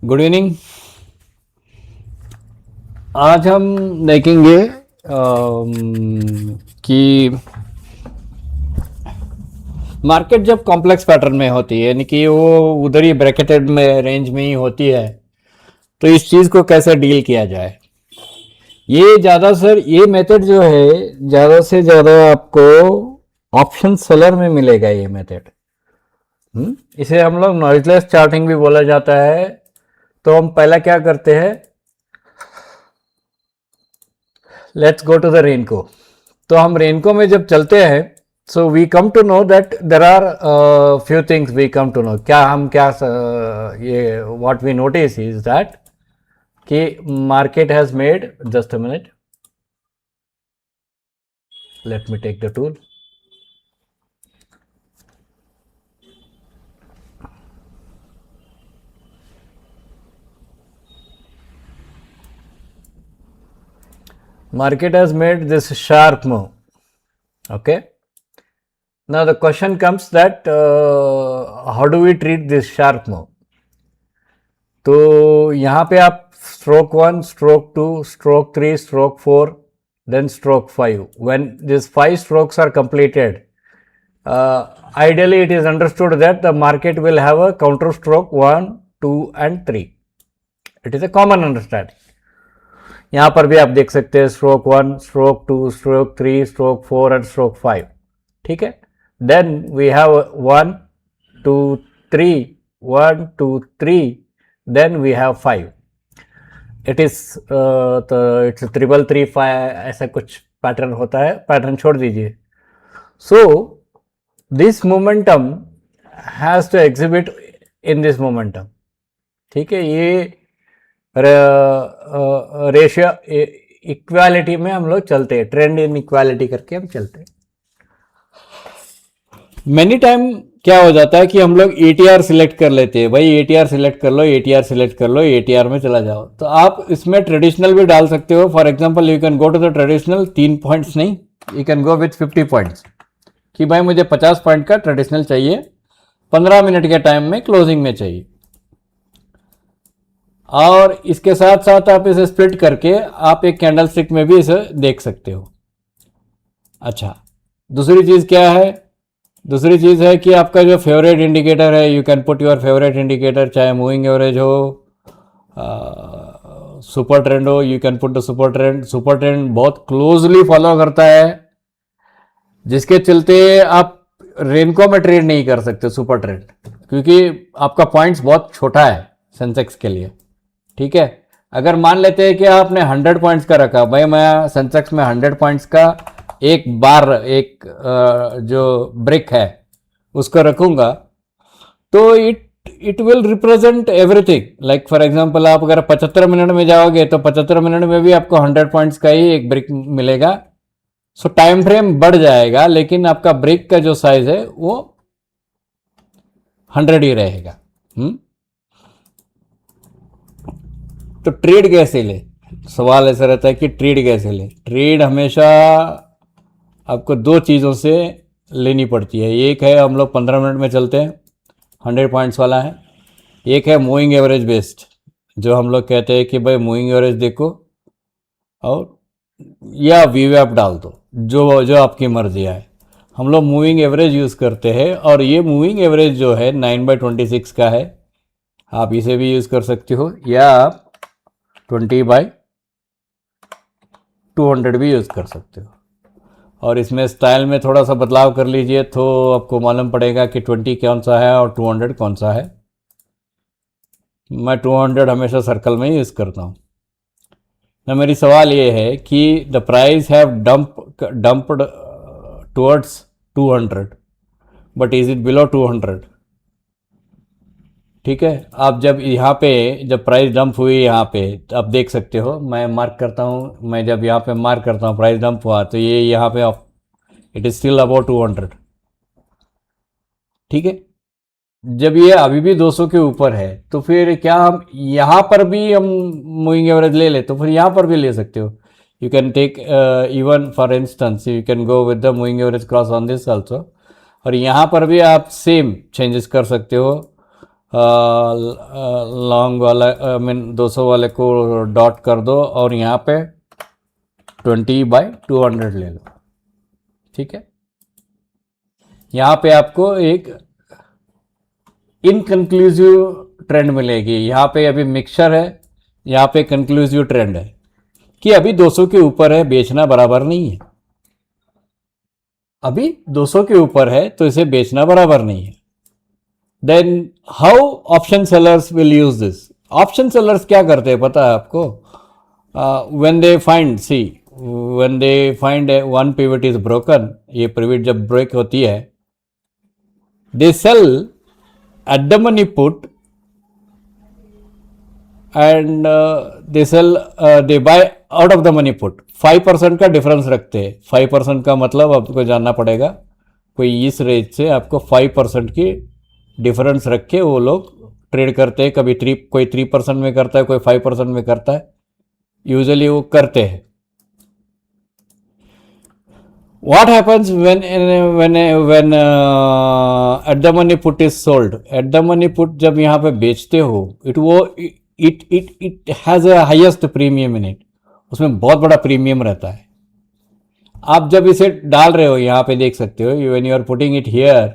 Good evening. आज हम देखेंगे कि मार्केट जब कॉम्प्लेक्स पैटर्न में होती है, यानी कि वो उधर ही ब्रैकेटेड में रेंज में ही होती है, तो इस चीज़ को कैसे डील किया जाए। ये ज़्यादा सर ये मेथड जो है ज़्यादा से ज़्यादा आपको ऑप्शन सेलर में मिलेगा ये मेथड। इसे हम लोग नॉइजलेस चार्टिंग भी बोला जाता है। तो हम पहला क्या करते हैं, let's go to the renko. तो हम रेनको में जब चलते हैं, so we come to know that there are few things we come to know. ये what we notice is that कि market has made, just a minute, let me take the tool. Market has made this sharp move. Okay. Now the question comes that how do we treat this sharp move? तो यहाँ पे आप stroke 1, stroke 2, stroke 3, stroke 4, then stroke 5. When these 5 strokes are completed, ideally it is understood that the market will have a counter stroke 1, 2 and 3. It is a common understanding. यहाँ पर भी आप देख सकते हैं stroke 1, stroke 2, stroke 3, stroke 4 and stroke 5। ठीक है, then we have 1 2 3, 1 2 3, then we have 5। It is तो इट्स 3-3-5 ऐसा कुछ पैटर्न होता है। पैटर्न छोड़ दीजिए। So this momentum has to exhibit in this momentum. ठीक है, ये रेशियो इक्वालिटी में हम लोग चलते हैं, ट्रेंड इन इक्वालिटी करके हम चलते हैं। मेनी टाइम क्या हो जाता है कि हम लोग एटीआर सिलेक्ट कर लेते हैं, भाई एटीआर सिलेक्ट कर लो, एटीआर सिलेक्ट कर लो, एटीआर में चला जाओ। तो आप इसमें ट्रेडिशनल भी डाल सकते हो। For example you can go to the traditional, 3 points नहीं, you can go with 50 points कि भाई मुझे 50 पॉइंट का ट्रेडिशनल चाहिए, 15 मिनट के टाइम में क्लोजिंग में चाहिए। और इसके साथ साथ आप इसे स्प्लिट करके आप एक कैंडल स्टिक में भी इसे देख सकते हो। अच्छा, दूसरी चीज़ क्या है? दूसरी चीज़ है कि आपका जो फेवरेट इंडिकेटर है, you can put your favourite indicator, चाहे मूविंग एवरेज हो, सुपर ट्रेंड हो, you can put the super trend. Super trend बहुत क्लोजली फॉलो करता है, जिसके चलते आप रेनको में ट्रेड नहीं कर सकते सुपर ट्रेंड, क्योंकि आपका पॉइंट्स बहुत छोटा है सेंसेक्स के लिए। ठीक है, अगर मान लेते हैं कि आपने 100 पॉइंट्स का रखा, भाई मैं सेंसेक्स में 100 पॉइंट्स का एक बार, एक जो ब्रेक है उसको रखूंगा, तो it will represent everything. Like for example आप अगर 75 मिनट में जाओगे तो 75 मिनट में भी आपको 100 पॉइंट्स का ही एक ब्रेक मिलेगा। सो टाइम फ्रेम बढ़ जाएगा, लेकिन आपका ब्रेक का जो साइज है वो 100 ही रहेगा। तो ट्रेड कैसे ले? सवाल ऐसा रहता है कि ट्रेड कैसे ले। ट्रेड हमेशा आपको 2 चीज़ों से लेनी पड़ती है। एक है हम लोग 15 मिनट में चलते हैं, 100 पॉइंट्स वाला है। एक है मूविंग एवरेज बेस्ड, जो हम लोग कहते हैं कि भाई मूविंग एवरेज देखो और या वीवैप डाल दो, जो जो आपकी मर्जी है। हम लोग मूविंग एवरेज यूज़ करते हैं, और ये मूविंग एवरेज जो है 9/26 का है। आप इसे भी यूज़ कर सकते हो, या आप 20/200 भी यूज़ कर सकते हो। और इसमें स्टाइल में थोड़ा सा बदलाव कर लीजिए तो आपको मालूम पड़ेगा कि 20 कौन सा है और 200 कौन सा है। मैं 200 हमेशा सर्कल में यूज़ करता हूँ ना। मेरी सवाल ये है कि the price have dumped towards 200, but is it below 200? ठीक है, आप जब यहाँ पे जब प्राइस डंप हुई यहाँ पे, तो आप देख सकते हो, मैं मार्क करता हूँ, मैं जब यहाँ पे मार्क करता हूँ प्राइस डंप हुआ, तो ये यहाँ पे इट इज स्टिल अबाउट 200। ठीक है, जब ये अभी भी 200 के ऊपर है, तो फिर क्या हम यहाँ पर भी हम मूविंग एवरेज ले ले? तो फिर यहाँ पर भी ले सकते हो। You can take even for instance you can go with the moving average cross on this also, और यहाँ पर भी आप सेम चेंजेस कर सकते हो। लॉन्ग वाला आई मीन 200 वाले को डॉट कर दो और यहाँ पे 20/200 ले लो, ठीक है। यहाँ पे आपको एक इनकंक्लूसिव ट्रेंड मिलेगी। यहाँ पे अभी मिक्सचर है, यहाँ पे कंक्लूसिव ट्रेंड है कि अभी 200 के ऊपर है, बेचना बराबर नहीं है। अभी 200 के ऊपर है तो इसे बेचना बराबर नहीं है। Then how option sellers will use this. Option sellers क्या करते हैं पता है आपको? When they find see when they find one pivot is broken, ये पिवट जब ब्रेक होती है, they sell at the money put and they buy out of the money put. 5% का डिफरेंस रखते हैं। 5% का मतलब आपको जानना पड़ेगा, कोई इस रेट से आपको 5% की डिफरेंस रख के वो लोग ट्रेड करते हैं। कभी कोई 3% में करता है, कोई 5% में करता है, यूजुअली वो करते हैं। What happens when at the money put is sold? At the money put जब यहाँ पे बेचते हो, it has a highest premium in it. उसमें बहुत बड़ा प्रीमियम रहता है। आप जब इसे डाल रहे हो, यहाँ पे देख सकते हो, when you are putting it here,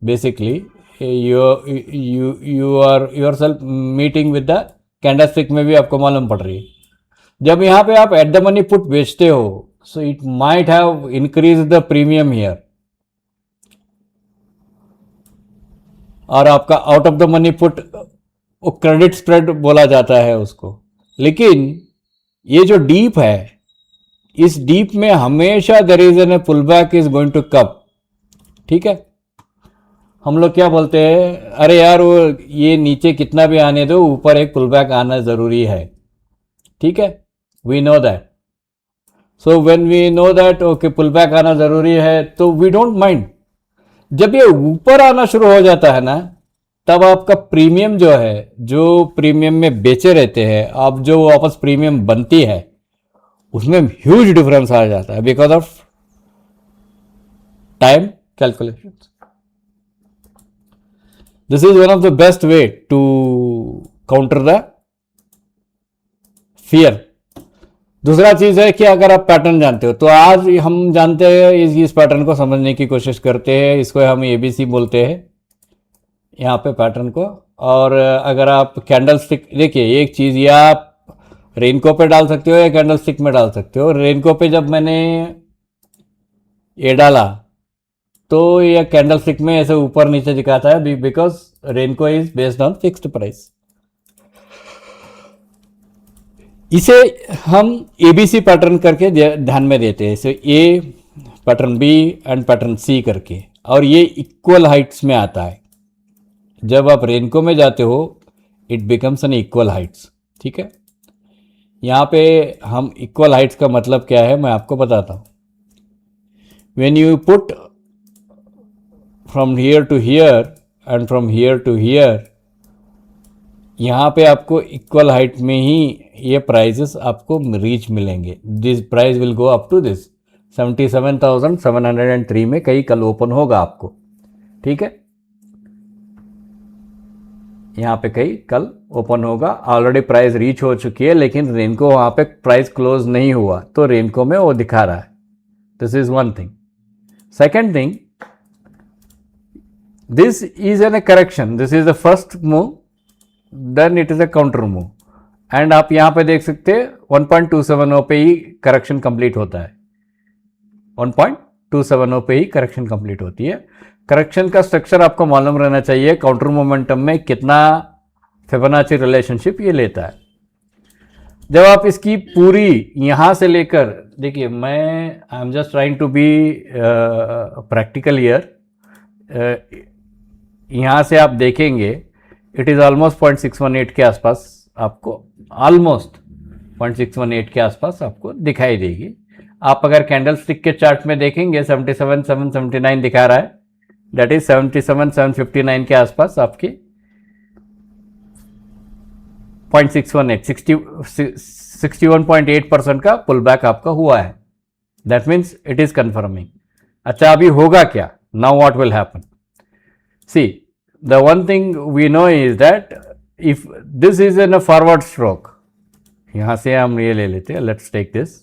basically you are yourself meeting with the candlestick में भी आपको मालूम पड़ रही है। जब यहाँ पे आप एट द मनी पुट बेचते हो, so it might have increased the premium here, और आपका out of the money put credit spread बोला जाता है उसको। लेकिन ये जो डीप है, इस डीप में हमेशा there is an pull back is going to come, ठीक है। हम लोग क्या बोलते हैं, अरे यार वो ये नीचे कितना भी आने दो, ऊपर एक पुल बैक आना जरूरी है, ठीक है। We know that. So when we know that okay pull back आना जरूरी है, तो वी डोंट माइंड। जब ये ऊपर आना शुरू हो जाता है ना, तब आपका प्रीमियम जो है, जो प्रीमियम में बेचे रहते हैं आप, जो वापस प्रीमियम बनती है, उसमें ह्यूज डिफरेंस आ जाता है because of time calculation. This is one of the best way to counter the fear. दूसरा चीज है कि अगर आप पैटर्न जानते हो, तो आज हम जानते हैं, इस पैटर्न को समझने की कोशिश करते हैं। इसको हम एबीसी बोलते हैं यहाँ पे पैटर्न को। और अगर आप कैंडल स्टिक, देखिए एक चीज, या आप रेनको पे डाल सकते हो या कैंडल स्टिक में डाल सकते हो। रेनको पे जब मैंने ये डाला तो यह कैंडल स्टिक में ऐसे ऊपर नीचे दिखाता है, because renko is based on fixed price. इसे हम एबीसी पैटर्न करके ध्यान में देते हैं, इसे ए पैटर्न बी एंड पैटर्न सी करके, और ये इक्वल हाइट्स में आता है। जब आप रेनको में जाते हो, it becomes N equal Heights, ठीक है। यहाँ पे हम इक्वल हाइट्स का मतलब क्या है मैं आपको बताता हूँ। When you put from here to here and from here to here, यहाँ पे आपको इक्वल हाइट में ही ये प्राइजेस आपको रीच मिलेंगे। This price will go up to this 77,703 में कहीं कल ओपन होगा आपको, ठीक है। यहाँ पे कहीं कल ओपन होगा। ऑलरेडी प्राइस रीच हो चुकी है, लेकिन रेनको वहाँ पे प्राइस क्लोज नहीं हुआ, तो रेनको में वो दिखा रहा है। This is one thing. Second thing, this is an a correction, this is the first move, then it is a counter move. And आप यहाँ पे देख सकते हैं 1.270 पे ही करेक्शन कंप्लीट होता है। 1.270 पे ही करेक्शन कंप्लीट होती है। करेक्शन का स्ट्रक्चर आपको मालूम रहना चाहिए, काउंटर मोमेंटम में कितना फिबोनाची रिलेशनशिप ये लेता है। जब आप इसकी पूरी यहाँ से लेकर, देखिए मैं I am just trying to be practical here, यहाँ से आप देखेंगे इट इज़ ऑलमोस्ट 0.618 के आसपास आपको, ऑलमोस्ट 0.618 के आसपास आपको दिखाई देगी। आप अगर कैंडल स्टिक के चार्ट में देखेंगे 77,779 दिखा रहा है, दैट इज 77,759 के आसपास आपकी 0.618 61.8% का पुल बैक आपका हुआ है। That means it is confirming. अच्छा, अभी होगा क्या? Now what will happen? See, the one thing we know is that if this is in a forward stroke, यहां से हम ये ले लेते हैं, लेट्स टेक दिस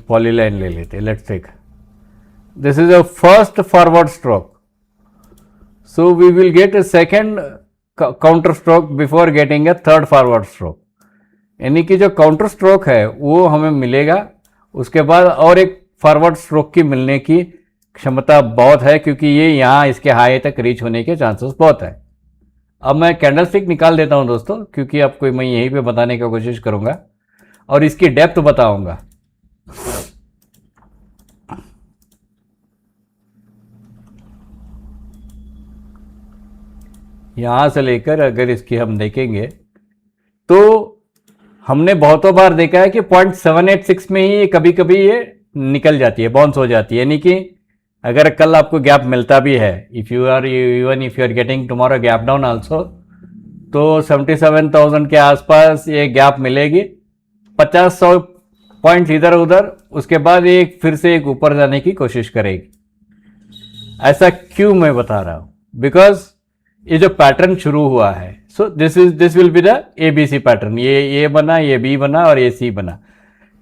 पॉलीलाइन ले लेते हैं, let's take this is a first forward stroke, so we will get a second counter stroke before getting a third forward stroke, यानी कि जो काउंटर स्ट्रोक है वो हमें मिलेगा, उसके बाद और एक फॉरवर्ड स्ट्रोक की मिलने की क्षमता बहुत है, क्योंकि ये यहाँ इसके हाई तक रीच होने के चांसेस बहुत है। अब मैं कैंडलस्टिक निकाल देता हूं दोस्तों, क्योंकि आपको मैं यहीं पे बताने की कोशिश करूंगा और इसकी डेप्थ बताऊंगा। यहां से लेकर अगर इसकी हम देखेंगे तो हमने बहुतों बार देखा है कि 0.786 में ही कभी कभी ये निकल जाती है, बाउंस हो जाती है, यानी कि अगर कल आपको गैप मिलता भी है, if you are getting tomorrow gap down also, तो 77,000 के आसपास ये गैप मिलेगी, 50-100 पॉइंट्स इधर उधर, उसके बाद ये फिर से एक ऊपर जाने की कोशिश करेगी। ऐसा क्यों मैं बता रहा हूं? बिकॉज ये जो पैटर्न शुरू हुआ है, so this will be the ABC pattern, ये A बना, ये B बना और ये C बना।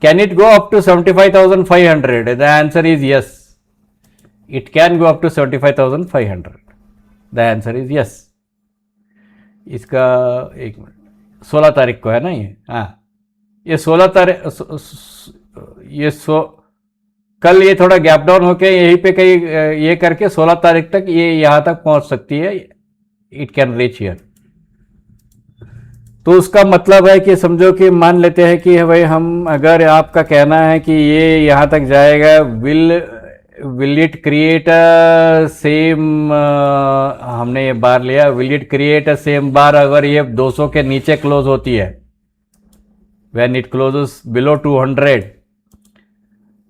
Can it go up to 75,500? The answer is yes, it can go up to 75,500, the answer is yes. इसका एक मिनट, 16 तारीख को है ना ये, हाँ ये 16 तारीख, कल ये थोड़ा गैप डाउन होके यहीं पे कहीं ये करके 16 तारीख तक ये यहां तक पहुंच सकती है, इट कैन रीच हियर। तो उसका मतलब है कि समझो कि मान लेते हैं कि भाई हम, अगर आपका कहना है कि ये यहां तक जाएगा, will it create a same, हमने ये बार लिया, will it create a same bar अगर ये 200 के नीचे क्लोज होती है, when it closes below 200,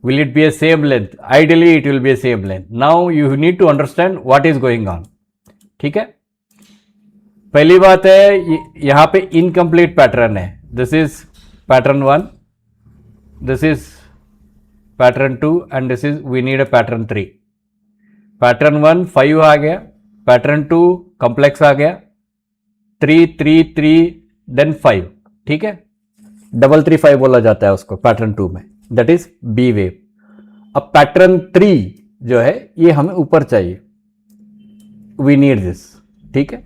will it be a same length? Ideally it will be a same length. Now you need to understand what is going on. ठीक है, पहली बात है यहां पे इनकम्प्लीट पैटर्न है, this is pattern 1, this is pattern 2 and this is we need a pattern 3। Pattern 1 5 आ गया, पैटर्न 2 कॉम्प्लेक्स आ गया, 3 3 3 देन 5, ठीक है, 335 बोला जाता है उसको पैटर्न 2 में, दैट इज बी वेव। अब पैटर्न 3 जो है ये हमें ऊपर चाहिए, वी नीड दिस, ठीक है।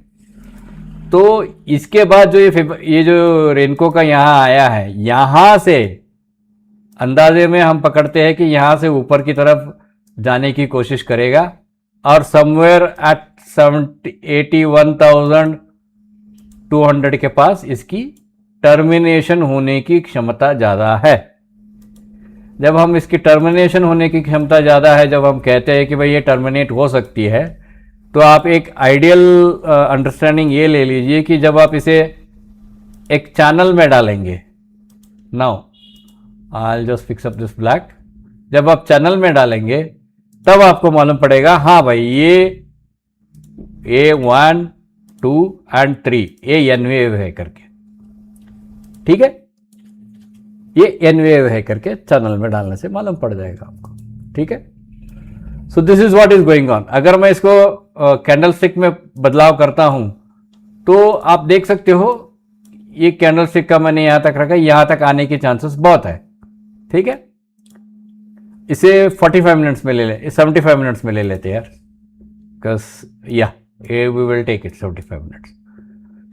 तो इसके बाद जो ये जो रेनको का यहां आया है, यहां से अंदाजे में हम पकड़ते हैं कि यहां से ऊपर की तरफ जाने की कोशिश करेगा और समवेयर एट 81,200 के पास इसकी टर्मिनेशन होने की क्षमता ज्यादा है। जब हम इसकी टर्मिनेशन होने की क्षमता ज़्यादा है, जब हम कहते हैं कि भाई ये टर्मिनेट हो सकती है, तो आप एक आइडियल अंडरस्टैंडिंग ये ले लीजिए कि जब आप इसे एक चैनल में डालेंगे, now I just fix up this black, जब आप चैनल में डालेंगे तब आपको मालूम पड़ेगा, हाँ भाई ये A1 2 एंड 3 ये एन वेव है करके, ठीक है, ये एन वेव है करके चैनल में डालने से मालूम पड़ जाएगा आपको, ठीक है। So this is what is going on. अगर मैं इसको कैंडलस्टिक में बदलाव करता हूं तो आप देख सकते हो ये कैंडलस्टिक का मैंने यहां तक रखा, यहां तक आने के चांसेस बहुत है, ठीक है। इसे 45 मिनट्स में ले ले, 75 मिनट्स में ले लेते यार, बिकॉज या we will take it 75 minutes.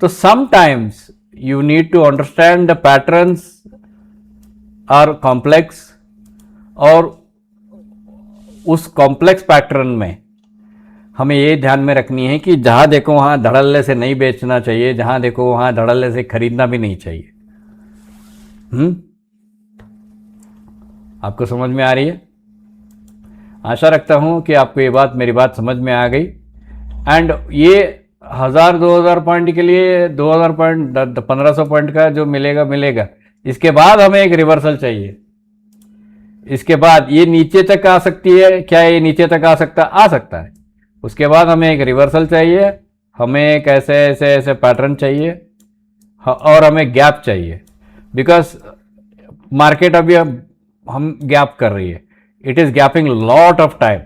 तो sometimes you need to understand the patterns are complex, और उस कॉम्प्लेक्स पैटर्न में हमें ये ध्यान में रखनी है कि जहां देखो वहां धड़ल्ले से नहीं बेचना चाहिए, जहां देखो वहां धड़ल्ले से खरीदना भी नहीं चाहिए। आपको समझ में आ रही है? आशा रखता हूं कि आपको ये बात, मेरी बात समझ में आ गई। एंड ये 1000-2000 पॉइंट के लिए 2000 पॉइंट 1500 पॉइंट का जो मिलेगा, इसके बाद हमें एक रिवर्सल चाहिए। इसके बाद ये नीचे तक आ सकती है, क्या ये नीचे तक आ सकता है। उसके बाद हमें एक रिवर्सल चाहिए, हमें एक ऐसे पैटर्न चाहिए और हमें गैप चाहिए, बिकॉज मार्केट अभी हम गैप कर रही है, it is gapping lot of time.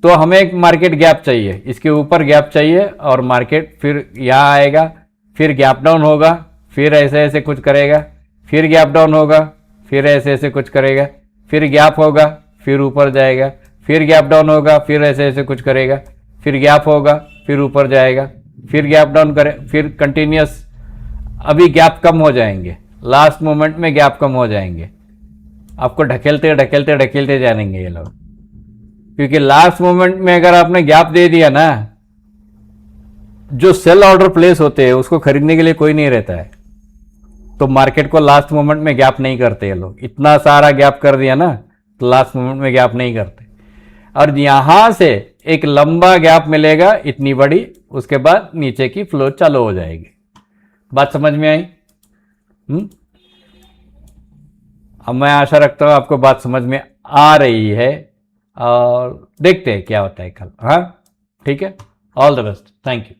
तो हमें एक मार्केट गैप चाहिए, इसके ऊपर गैप चाहिए और मार्केट फिर यहाँ आएगा, फिर गैप डाउन होगा, फिर ऐसे ऐसे कुछ करेगा, फिर गैप डाउन होगा, फिर ऐसे ऐसे कुछ करेगा, फिर गैप होगा, फिर ऊपर जाएगा, फिर गैप डाउन होगा, फिर ऐसे ऐसे कुछ करेगा, फिर गैप होगा, फिर ऊपर जाएगा, फिर गैप डाउन करे, फिर कंटिन्यूस। अभी गैप कम हो जाएंगे, लास्ट मोमेंट में गैप कम हो जाएंगे, आपको ढकेलते ढकेलते ढकेलते जाएंगे ये लोग, क्योंकि लास्ट मोमेंट में अगर आपने गैप दे दिया ना, जो सेल ऑर्डर प्लेस होते हैं उसको खरीदने के लिए कोई नहीं रहता है, तो मार्केट को लास्ट मोमेंट में गैप नहीं करते ये लोग। इतना सारा गैप कर दिया ना तो लास्ट मोमेंट में गैप नहीं करते, और यहां से एक लंबा गैप मिलेगा इतनी बड़ी, उसके बाद नीचे की फ्लो चालू हो जाएगी। बात समझ में आई? अब मैं आशा रखता हूं आपको बात समझ में आ रही है, और देखते हैं क्या होता है कल। हाँ ठीक है, all the best, thank you.